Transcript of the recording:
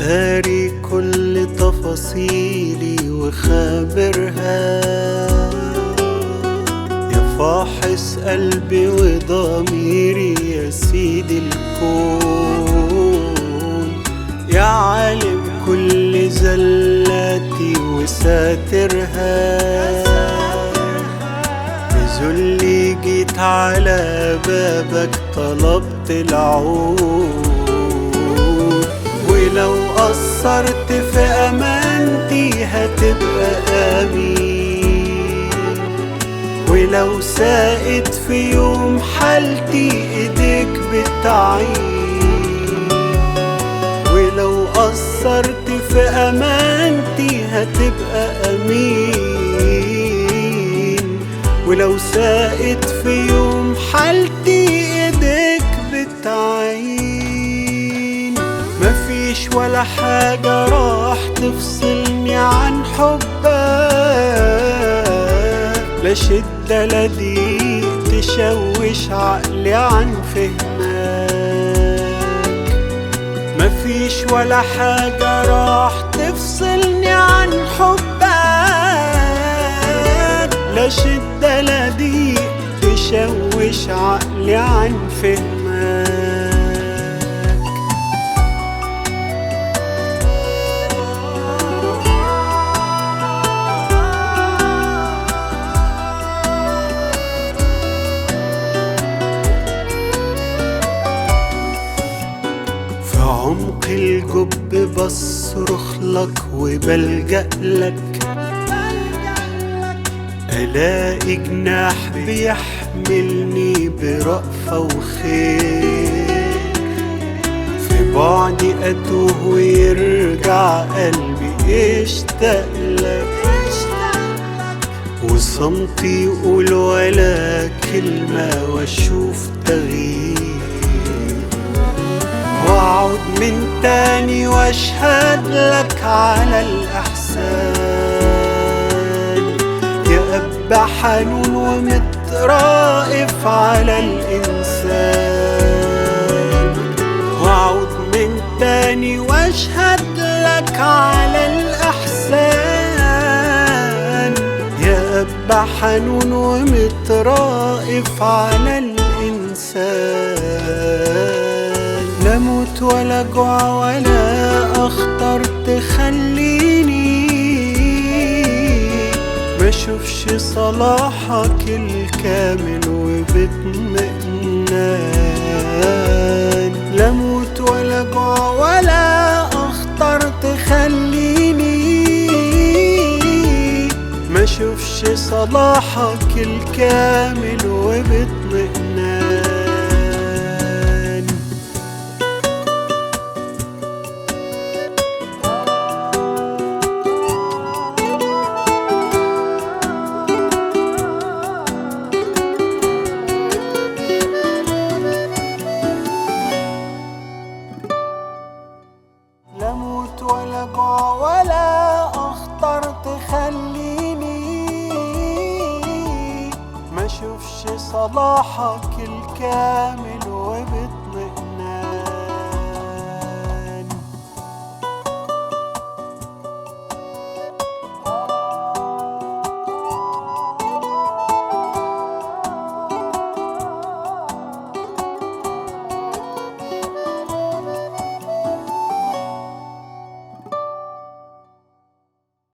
قاري كل تفاصيلي وخابرها، يا فاحص قلبي وضميري يا سيدي الكون، يا عالم كل زلاتي وساترها. بذلي جيت على بابك طلبت العود، ولو قصرت في أمانتي هتبقى أمين، ولو ساءت في يوم حالتي إيديك بتعين، ولو قصرت في أمانتي هتبقى أمين، ولو ساءت في يوم حالتي إيديك بتعين. مفيش ولا حاجة راح تفصلني عن حبك، لا شدة لا ضيق تشوش عقلي عن فهمك. مفيش ولا حاجة راح تفصلني عن حبك، لا شدة لا ضيق تشوش عقلي عن فهمك. في عمق الجب بصرخ لك وبلجأ لك، ألاقي جناح بيحملني برأفة وخير، في بعدي أتوه ويرجع قلبي يشتاق لك، وصمتي يقول ولا كلمة واشوف تغيير، واقعد من تاني واشهد لك على الإحسان، يا أب حنون ومترائف على الإنسان. واقعد من تاني واشهد لك على الإحسان، يا أب حنون ومترائف على الإنسان. لا موت ولا جوع ولا أخطر تخليني ما اشوفش صلاحك الكامل وباطمئنان. لا موت ولا جوع ولا أخطر تخليني ما اشوفش صلاحك الكامل وباطمئنان. لا موت ولا جوع ولا أخطر تخليني ما اشوفش صلاحك الكامل وباطمئنان.